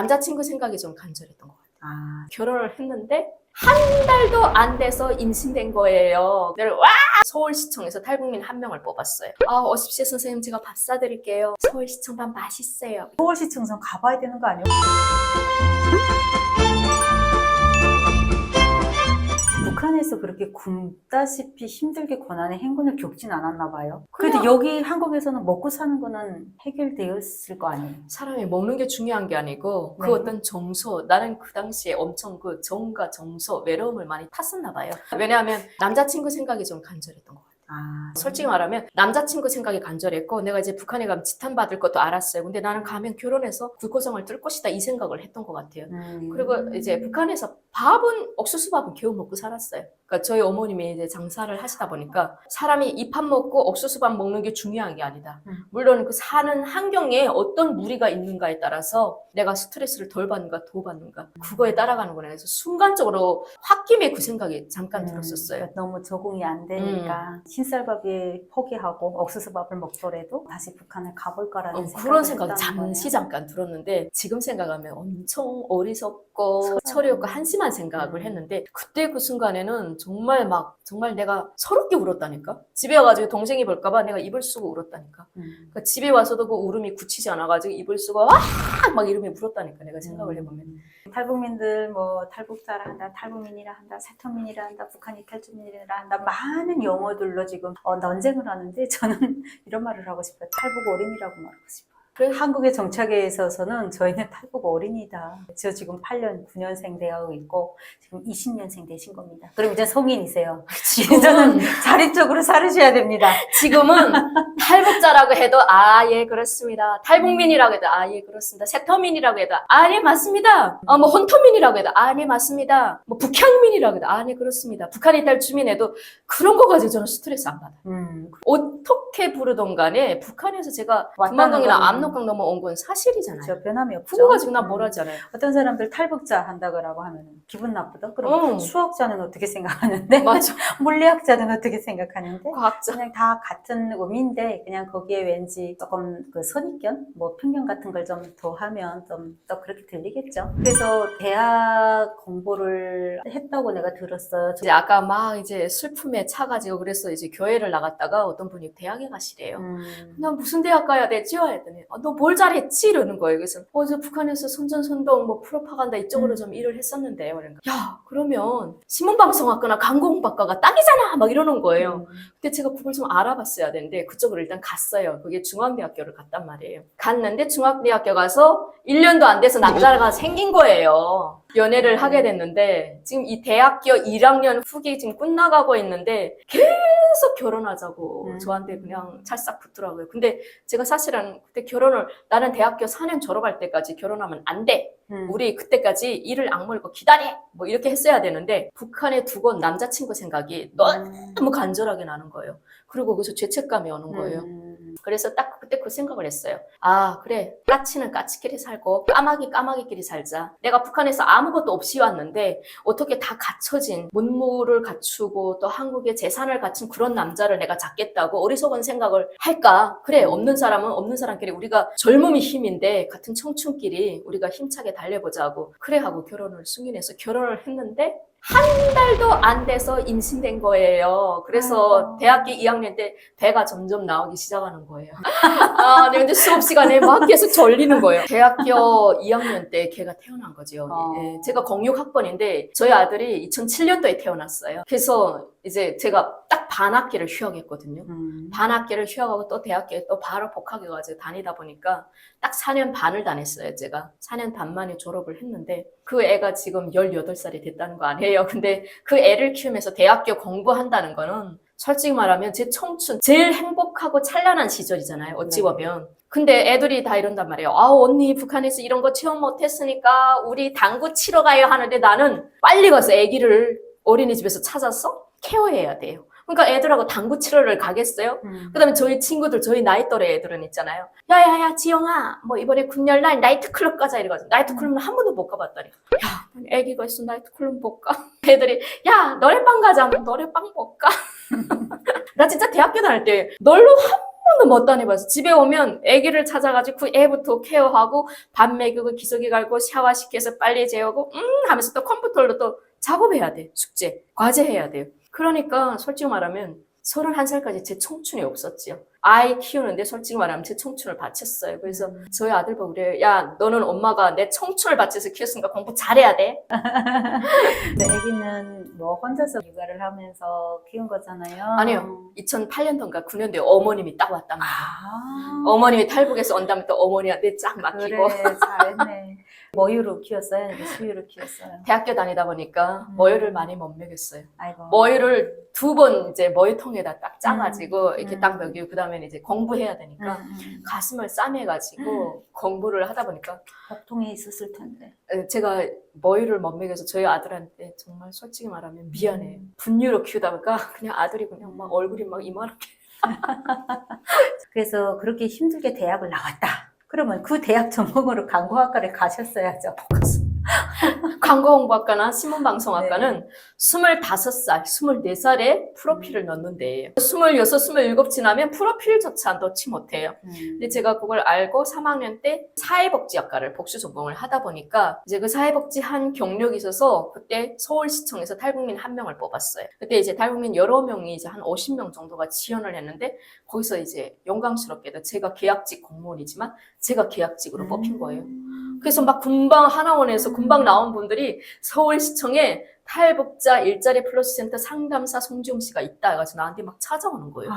남자친구 생각이 좀 간절했던 것 같아요. 아, 결혼을 했는데 한 달도 안 돼서 임신된 거예요. 그래서 와! 서울시청에서 탈북민 한 명을 뽑았어요. 오십시오 선생님, 제가 밥 사드릴게요. 서울시청 밥 맛있어요. 서울시청선 가봐야 되는 거 아니에요? 북한에서 그렇게 굶다시피 힘들게 고난의 행군을 겪진 않았나 봐요. 그래도 여기 한국에서는 먹고 사는 거는 해결되었을 거 아니에요? 사람이 먹는 게 중요한 게 아니고 그 네. 어떤 정서, 나는 그 당시에 엄청 그 정과 정서, 외로움을 많이 탔었나 봐요. 왜냐하면 남자친구 생각이 좀 간절했던 것 같아요. 아, 솔직히 말하면 남자친구 생각이 간절했고 내가 이제 북한에 가면 지탄받을 것도 알았어요. 근데 나는 가면 결혼해서 국고성을 뜰 것이다 이 생각을 했던 것 같아요. 그리고 이제 북한에서 옥수수밥은 겨우 먹고 살았어요. 그러니까 저희 어머님이 이제 장사를 하시다 보니까 사람이 이 밥 먹고 옥수수밥 먹는 게 중요한 게 아니다. 물론 그 사는 환경에 어떤 무리가 있는가에 따라서 내가 스트레스를 덜 받는가 더 받는가 그거에 따라가는 거네. 그래서 순간적으로 홧김에 그 생각이 잠깐 들었었어요. 그러니까 너무 적응이 안 되니까 흰쌀밥에 포기하고 옥수수밥을 먹더라도 다시 북한을 가볼 거라는 그런 생각이 했다는 잠시 거네요. 잠깐 들었는데 지금 생각하면 엄청 어리석고 철이없고 한심한 생각을 했는데 그때 그 순간에는 정말 내가 서럽게 울었다니까. 집에 와가지고 동생이 볼까봐 내가 입을 쓰고 울었다니까. 그러니까 집에 와서도 그 울음이 굳히지 않아가지고 입을 쓰고 막 이러며 울었다니까. 내가 생각을 해보면. 탈북민들 뭐 탈북자라 한다, 탈북민이라 한다, 세터민이라 한다, 북한 이탈주민이라 한다, 많은 용어들로 지금 논쟁을 하는데 저는 이런 말을 하고 싶어요. 탈북 어린이라고 말하고 싶어요. 한국의 정착에 있어서는 저희는 탈북 어린이다. 저 지금 8년, 9년생 되어 있고 지금 20년생 되신 겁니다. 그럼 이제 성인이세요. 이제는 자립적으로 살으셔야 됩니다. 지금은 탈북자라고 해도 예 그렇습니다. 탈북민이라고 해도 예 그렇습니다. 세터민이라고 해도 네 맞습니다. 뭐 혼토민이라고 해도 네 맞습니다. 뭐 북향민이라고 해도 네 그렇습니다. 북한 이탈 주민에도 그런 거 가지고 저는 스트레스 안 받아요. 어떻게 부르던 간에 북한에서 제가 금강강이나 압록강 넘어온 건 사실이잖아요. 그렇죠. 변함이 없죠. 그거 가지고 나 뭐라 하잖아요. 어떤 사람들 탈북자 한다고 하면 기분 나쁘다. 그럼 수학자는 어떻게 생각하는데? 맞아. 물리학자는 어떻게 생각하는데? 과학자. 그냥 다 같은 의미인데 그냥 거기에 왠지 조금 그 선입견, 뭐 편견 같은 걸 좀 더하면 좀 더 그렇게 들리겠죠. 그래서 대학 공부를 했다고 내가 들었어요. 이제 아까 이제 슬픔에 차가지고 그래서 이제 교회를 나갔다가 어떤 분이 대학에 가시래요. 난 무슨 대학 가야 되지요? 했더니 너 뭘 잘했지? 이러는 거예요. 그래서 저 북한에서 선전선동 뭐 프로파간다 이쪽으로 좀 일을 했었는데 그러니까 야 그러면 신문방송학과나 강공학과가 딱이잖아 막 이러는 거예요. 근데 제가 그걸 좀 알아봤어야 되는데 그쪽으로 일단 갔어요. 그게 중앙대학교를 갔단 말이에요. 갔는데 중앙대학교 가서 1년도 안 돼서 남자가 생긴 거예요. 연애를 하게 됐는데 지금 이 대학교 1학년 후기 지금 끝나가고 있는데 계속 결혼하자고 저한테 그냥 찰싹 붙더라고요. 근데 제가 사실은 그때 나는 대학교 4년 졸업할 때까지 결혼하면 안 돼. 우리 그때까지 일을 악물고 기다려. 뭐 이렇게 했어야 되는데 북한에 두고 남자친구 생각이 너무 간절하게 나는 거예요. 그리고 거기서 죄책감이 오는 거예요. 그래서 딱 그때 그 생각을 했어요. 그래. 까치는 까치끼리 살고 까마귀 까마귀끼리 살자. 내가 북한에서 아무것도 없이 왔는데 어떻게 다 갖춰진 문무를 갖추고 또 한국의 재산을 갖춘 그런 남자를 내가 잡겠다고 어리석은 생각을 할까? 그래. 없는 사람은 없는 사람끼리 우리가 젊음이 힘인데 같은 청춘끼리 우리가 힘차게 달려보자고 그래 하고 결혼을 승인해서 결혼을 했는데 한 달도 안 돼서 임신된 거예요. 그래서 대학교 2학년 때 배가 점점 나오기 시작하는 거예요. 근데 수업 시간에 막 계속 졸리는 거예요. 대학교 2학년 때 걔가 태어난 거죠. 제가 06학번인데 저희 아들이 2007년도에 태어났어요. 그래서 이제 제가 딱 반학기를 휴학했거든요. 반학기를 휴학하고 또 대학교에 또 바로 복학해가지고 다니다 보니까 딱 4년 반을 다녔어요, 제가. 4년 반 만에 졸업을 했는데 그 애가 지금 18살이 됐다는 거 아니에요. 근데 그 애를 키우면서 대학교 공부한다는 거는 솔직히 말하면 제 청춘, 제일 행복하고 찬란한 시절이잖아요, 어찌 보면. 근데 애들이 다 이런단 말이에요. 언니 북한에서 이런 거 체험 못했으니까 우리 당구 치러 가요 하는데 나는 빨리 가서 애기를 어린이집에서 찾아서 케어해야 돼요. 그러니까 애들하고 당구 치러를 가겠어요? 그 다음에 저희 친구들, 저희 나이 또래 애들은 있잖아요. 야야야, 지영아, 뭐 이번에 군열날 나이트클럽 가자 이래가지고 나이트클럽은 한 번도 못 가봤다니. 야, 애기가 있어 나이트클럽 못 가? 애들이 야, 노래방 가자. 노래방 못 가? 나 진짜 대학교 다닐 때 널로 한 번도 못 다녀봤어. 집에 오면 아기를 찾아가지고 그 애부터 케어하고 밥 먹이고 기저귀 갈고 샤워시켜서 빨리 재우고 하면서 또 컴퓨터로 또 작업해야 돼. 숙제, 과제 해야 돼요. 그러니까 솔직히 말하면 31살까지 제 청춘이 없었지요. 아이 키우는데 솔직히 말하면 제 청춘을 바쳤어요. 그래서 저희 아들 보고 그래요. 야, 너는 엄마가 내 청춘을 바쳐서 키웠으니까 공부 잘해야 돼. 근데 아기는 뭐 혼자서 육아를 하면서 키운 거잖아요. 아니요. 2008년도인가 9년도에 어머님이 딱 왔단 말이에요. 아, 어머님이 탈북해서 온다면 또 어머니한테 쫙 맡기고. 그래, 잘했네. 모유로 키웠어요? 아니면 수유로 키웠어요? 대학교 다니다 보니까 모유를 많이 못 먹였어요. 아이고. 모유를 2번 이제 모유통에다 딱 짜가지고 이렇게 딱 먹이고 그 다음에 이제 공부해야 되니까 가슴을 싸매가지고 공부를 하다 보니까 복통이 있었을 텐데. 제가 모유를 못 먹여서 저희 아들한테 정말 솔직히 말하면 미안해요. 분유로 키우다 보니까 그냥 아들이 그냥 막 얼굴이 막 이만하게. 그래서 그렇게 힘들게 대학을 나왔다. 그러면 그 대학 전공으로 광고학과를 가셨어야죠. 광고홍보학과나 신문방송학과는 25살, 24살에 프로필을 넣는 데예요. 26, 27 지나면 프로필조차 넣지 못해요. 근데 제가 그걸 알고 3학년 때 사회복지학과를 복수 전공을 하다 보니까 이제 그 사회복지 한 경력이 있어서 그때 서울시청에서 탈북민 1명을 뽑았어요. 그때 이제 탈북민 여러 명이 이제 한 50명 정도가 지원을 했는데 거기서 이제 영광스럽게도 제가 계약직 공무원이지만 제가 계약직으로 뽑힌 거예요. 그래서 막 금방 하나원에서 금방 나온 분들이 서울시청에 탈북자 일자리 플러스 센터 상담사 송지용 씨가 있다 해가지고 나한테 막 찾아오는 거예요.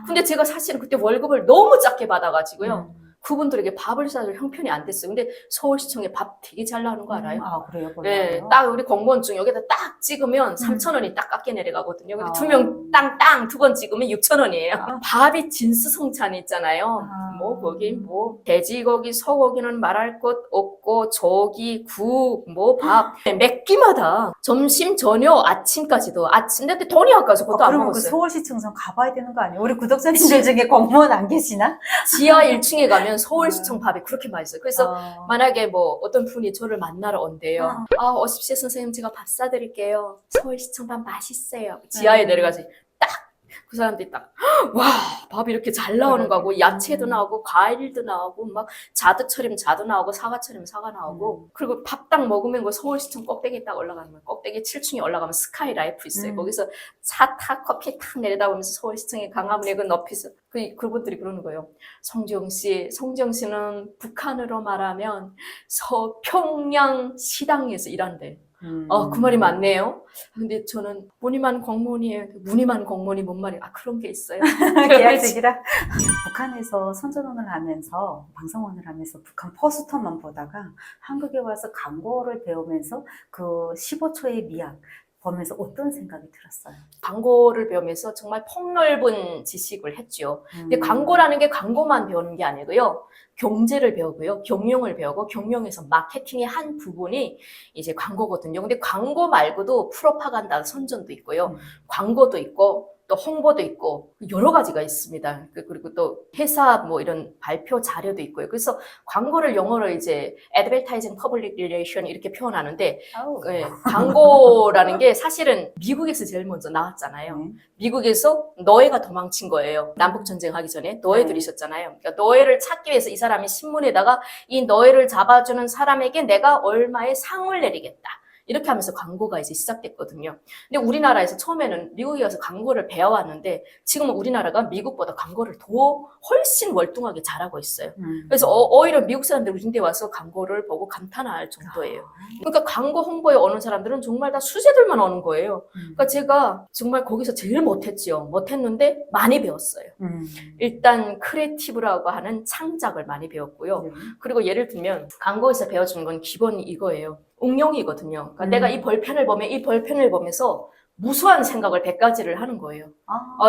근데 제가 사실은 그때 월급을 너무 작게 받아가지고요. 그분들에게 밥을 사줄 형편이 안 됐어요. 근데 서울시청에 밥 되게 잘 나오는 거 알아요? 아, 그래요? 네, 딱 우리 공무원증 여기다 딱 찍으면 3,000원이 딱 깎여 내려가거든요. 근데 2명 땅땅 2번 찍으면 6,000원이에요. 밥이 진수성찬이 있잖아요. 뭐 거기 뭐 돼지고기, 소고기는 말할 것 없고 조기, 국, 뭐 밥 몇 끼마다 점심, 저녁, 아침까지도 아침 근데 돈이 아까워서 그것도 안 그러면 그 먹었어요. 서울시청선 가봐야 되는 거 아니에요? 우리 구독자님들 중에 공무원 안 계시나? 지하 1층에 가면 서울시청 밥이 그렇게 맛있어요. 그래서 만약에 뭐 어떤 분이 저를 만나러 온대요. 오십시오 선생님 제가 밥 사드릴게요. 서울시청 밥 맛있어요. 지하에 내려가서 딱 그 사람들이 딱 와 밥이 이렇게 잘 나오는 거고 야채도 나오고 과일도 나오고 막 자두처럼 자두 나오고 사과처럼 사과 나오고 그리고 밥 딱 먹으면 그 서울시청 꼭대기 딱 올라가는 거예요. 꼭대기 7층에 올라가면 스카이 라이프 있어요. 거기서 차 탁 커피 탁 내려다보면서 서울시청의 강화문의 그 높이서 그분들이 그러는 거예요. 송지용 씨는 북한으로 말하면 서평양 시당에서 일한대. 그 말이 맞네요. 근데 저는 무늬만 공무원이에요. 무늬만 공무원이 뭔 말이에요? 그런 게 있어요. 계약직이라? 북한에서 선전원을 하면서 방송원을 하면서 북한 포스터만 보다가 한국에 와서 광고를 배우면서 그 15초의 미학 보면서 어떤 생각이 들었어요? 광고를 배우면서 정말 폭넓은 지식을 했죠. 근데 광고라는 게 광고만 배우는 게 아니고요. 경제를 배우고요. 경영을 배우고 경영에서 마케팅의 한 부분이 이제 광고거든요. 근데 광고 말고도 프로파간다 선전도 있고요. 광고도 있고 또 홍보도 있고 여러 가지가 있습니다. 그리고 또 회사 뭐 이런 발표 자료도 있고요. 그래서 광고를 영어로 이제 advertising public relation 이렇게 표현하는데 광고라는 게 사실은 미국에서 제일 먼저 나왔잖아요. 미국에서 노예가 도망친 거예요. 남북전쟁 하기 전에 노예들이 있었잖아요. 그러니까 노예를 찾기 위해서 이 사람이 신문에다가 이 노예를 잡아주는 사람에게 내가 얼마의 상을 내리겠다. 이렇게 하면서 광고가 이제 시작됐거든요. 근데 우리나라에서 처음에는 미국에 가서 광고를 배워왔는데 지금은 우리나라가 미국보다 광고를 더 훨씬 월등하게 잘하고 있어요. 그래서 오히려 미국 사람들이 우리 데 와서 광고를 보고 감탄할 정도예요. 그러니까 광고 홍보에 오는 사람들은 정말 다 수제들만 오는 거예요. 그러니까 제가 정말 거기서 제일 못했지요. 못했는데 많이 배웠어요. 일단 크리에이티브라고 하는 창작을 많이 배웠고요. 그리고 예를 들면 광고에서 배워주는 건 기본이 이거예요. 응용이거든요. 그러니까 내가 이 볼펜을 보면 이 볼펜을 보면서 무수한 생각을 100가지를 하는 거예요.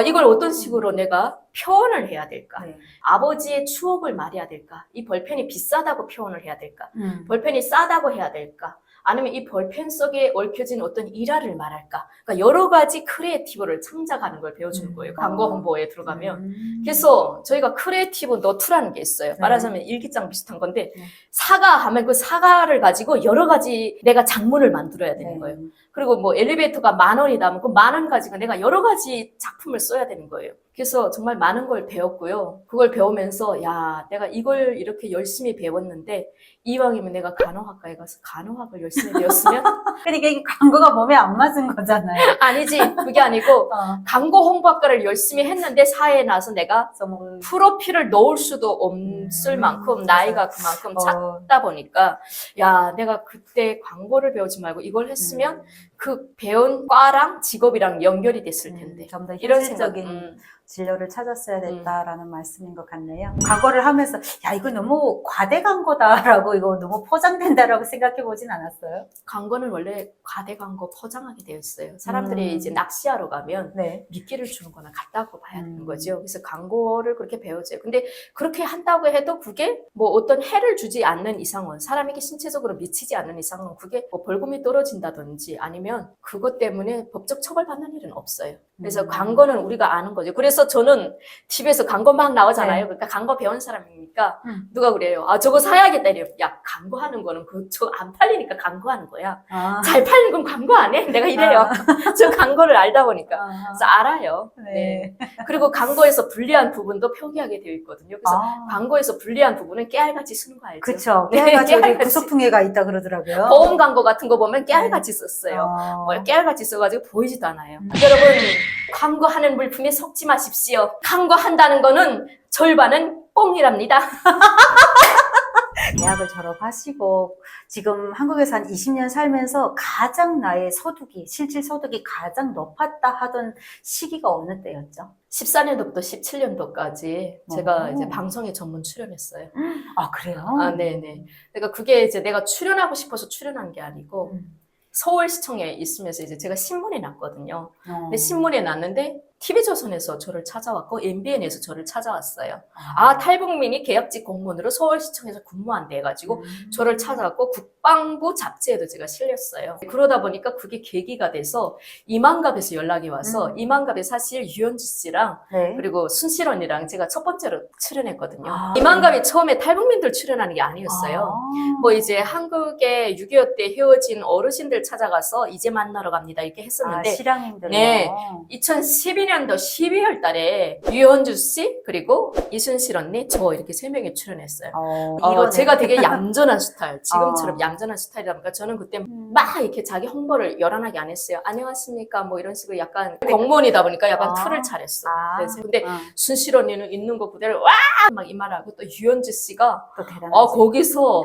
이걸 어떤 식으로 내가 표현을 해야 될까? 아버지의 추억을 말해야 될까? 이 볼펜이 비싸다고 표현을 해야 될까? 볼펜이 싸다고 해야 될까? 아니면 이 볼펜 속에 얽혀진 어떤 일화를 말할까? 그러니까 여러 가지 크리에이티브를 창작하는 걸 배워주는 거예요. 광고 홍보에 들어가면. 그래서 저희가 크리에이티브 노트라는 게 있어요. 말하자면 일기장 비슷한 건데 사과 하면 그 사과를 가지고 여러 가지 내가 장문을 만들어야 되는 거예요. 그리고 뭐 엘리베이터가 10,000원이다 하면 그 10,000원 가지고 내가 여러 가지 작품을 써야 되는 거예요. 그래서 정말 많은 걸 배웠고요. 그걸 배우면서 야, 내가 이걸 이렇게 열심히 배웠는데 이왕이면 내가 간호학과에 가서 간호학을 열심히 배웠으면 그러니까 이게 광고가 몸에 안 맞은 거잖아요. 아니지. 그게 아니고 광고 홍보학과를 열심히 했는데 사회에 나서 내가 정말 프로필을 넣을 수도 없을 만큼 나이가 그만큼 작다 보니까 야, 내가 그때 광고를 배우지 말고 이걸 했으면 그 배운 과랑 직업이랑 연결이 됐을 텐데. 좀 더 이런 생각. 현실적인 진료를 찾았어야 됐다라는 말씀인 것 같네요. 광고를 하면서 야 이거 너무 과대 광고다라고 이거 너무 포장된다라고 생각해 보진 않았어요? 광고는 원래 과대 광고 포장하게 되어 있어요. 사람들이 이제 낚시하러 가면 네. 미끼를 주는 거나 같다고 봐야 하는 거죠. 그래서 광고를 그렇게 배우죠. 근데 그렇게 한다고 해도 그게 뭐 어떤 해를 주지 않는 이상은, 사람에게 신체적으로 미치지 않는 이상은 그게 뭐 벌금이 떨어진다든지 아니면 그것 때문에 법적 처벌받는 일은 없어요. 그래서 광고는 우리가 아는 거죠. 그래서 저는 TV에서 광고 막 나오잖아요. 네. 그러니까 광고 배운 사람이니까 누가 그래요. 아, 저거 사야겠다 이래요. 야, 광고하는 거는 저 안 팔리니까 광고하는 거야. 잘 팔리는 건 광고 안 해? 내가 이래요. 저 광고를 알다 보니까. 그래서 알아요. 네. 그리고 광고에서 불리한 부분도 표기하게 되어 있거든요. 그래서 광고에서 불리한 부분은 깨알같이 쓰는 거 알죠? 그렇죠. 네, 깨알같이 깨알같이. 구속통해가 있다 그러더라고요. 보험 광고 같은 거 보면 깨알같이 썼어요. 뭘 깨알같이 써가지고 보이지도 않아요. 여러분, 광고하는 물품에 속지 마십시오. 광고한다는 거는 절반은 뽕이랍니다. 대학을 졸업하시고 지금 한국에서 한 20년 살면서 가장 나의 소득이, 실질 소득이 가장 높았다 하던 시기가 어느 때였죠? 14년도부터 17년도까지 제가 이제 방송에 전문 출연했어요. 아, 그래요? 아, 네네. 그러니까 그게 이제 내가 출연하고 싶어서 출연한 게 아니고 서울시청에 있으면서 이제 제가 신문에 났거든요. 근데 신문에 났는데 TV조선에서 저를 찾아왔고 MBN에서 저를 찾아왔어요. 아, 탈북민이 계약직 공무원으로 서울시청에서 근무한대 해가지고 저를 찾아왔고 국방부 잡지에도 제가 실렸어요. 그러다 보니까 그게 계기가 돼서 이만갑에서 연락이 와서 이만갑에 사실 유현주 씨랑 네. 그리고 순실 언니랑 제가 첫 번째로 출연했거든요. 이만갑이 처음에 탈북민들 출연하는 게 아니었어요. 뭐 이제 한국에 6.25 때 헤어진 어르신들 찾아가서 이제 만나러 갑니다 이렇게 했었는데 실향민들. 네, 2012년도 12월 달에 유현주 씨 그리고 이순실 언니 저 이렇게 3명이 출연했어요. 제가 되게 얌전한 스타일, 지금처럼 얌전한 스타일이다 보니까 저는 그때 막 이렇게 자기 홍보를 열한하게 안 했어요. 안녕하십니까 뭐 이런 식으로 약간 공무원이다 보니까 약간 틀을 잘했어. 근데 순실 언니는 있는 거 그대로 와 막 이 말하고 또 유현주 씨가 또 대단하지. 거기서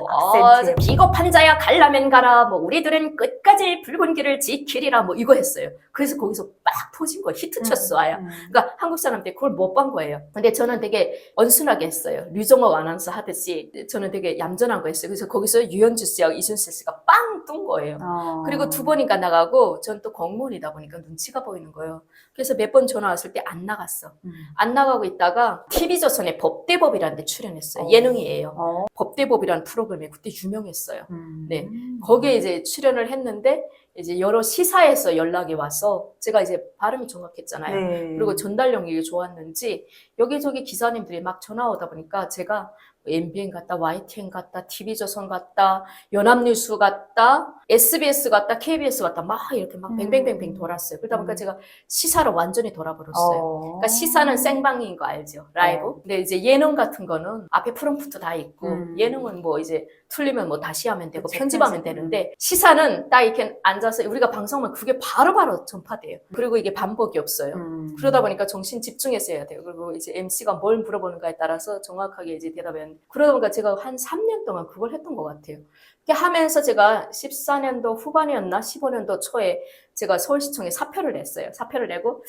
비겁한 자야 갈라면 가라 뭐 우리들은 끝까지 붉은 길을 지키리라 뭐 이거 했어요. 그래서 거기서 막 터진 거예요. 히트 쳤어 아야. 그러니까 한국 사람들이 그걸 못 본 거예요. 근데 저는 되게 언순하게 했어요. 류정옥 아나운서 하듯이 저는 되게 얌전한 거 했어요. 그래서 거기서 유현주 씨하고 이순실 씨가 빵 뜬 거예요. 그리고 2번인가 나가고 전 또 공무원이다 보니까 눈치가 보이는 거예요. 그래서 몇 번 전화 왔을 때 안 나갔어. 안 나가고 있다가 TV조선의 법대법이라는 데 출연했어요. 예능이에요. 법대법이라는 프로그램에 그때 유명했어요. 네. 거기에 이제 출연을 했는데 이제 여러 시사에서 연락이 와서 제가 이제 발음이 정확했잖아요. 네. 그리고 전달력이 좋았는지 여기저기 기사님들이 막 전화 오다 보니까 제가 MBN 갔다, YTN 갔다, TV조선 갔다, 연합뉴스 갔다, SBS 갔다, KBS 갔다 막 이렇게 막 뱅뱅뱅뱅 돌았어요. 그러다 보니까 제가 시사로 완전히 돌아버렸어요. 그러니까 시사는 생방인 거 알죠? 라이브. 근데 이제 예능 같은 거는 앞에 프롬프트 다 있고 예능은 뭐 이제 틀리면 뭐 다시 하면 되고 편집하면 되는데 시사는 딱 이렇게 앉아서 우리가 방송하면 그게 바로바로 전파돼요. 그리고 이게 반복이 없어요. 그러다 보니까 정신 집중해서 해야 돼요. 그리고 이제 MC가 뭘 물어보는가에 따라서 정확하게 이제 대답해야 돼요. 그러다 보니까 제가 한 3년 동안 그걸 했던 것 같아요. 그렇게 하면서 제가 14년도 후반이었나 15년도 초에 제가 서울시청에 사표를 냈어요. 사표를 내고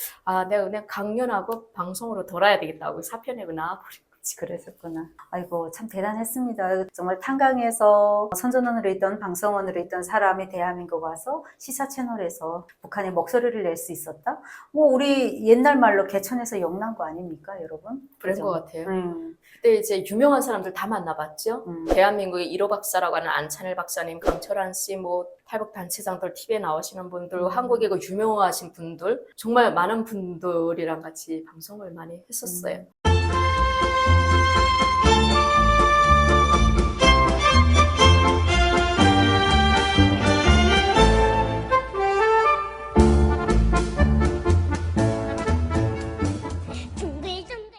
내가 그냥 강연하고 방송으로 돌아야 되겠다고 사표 내고 나와버린 거지. 그랬었구나. 아이고 참 대단했습니다. 정말 탄광에서 선전원으로 있던 방송원으로 있던 사람이 대한민국 와서 시사 채널에서 북한의 목소리를 낼 수 있었다? 뭐 우리 옛날 말로 개천에서 영난 거 아닙니까 여러분? 그런 것 같아요. 그때 이제 유명한 사람들 다 만나봤죠. 대한민국의 1호 박사라고 하는 안찬일 박사님, 강철한 씨, 뭐 탈북 단체장들 TV에 나오시는 분들, 한국의 그 유명하신 분들, 정말 많은 분들이랑 같이 방송을 많이 했었어요.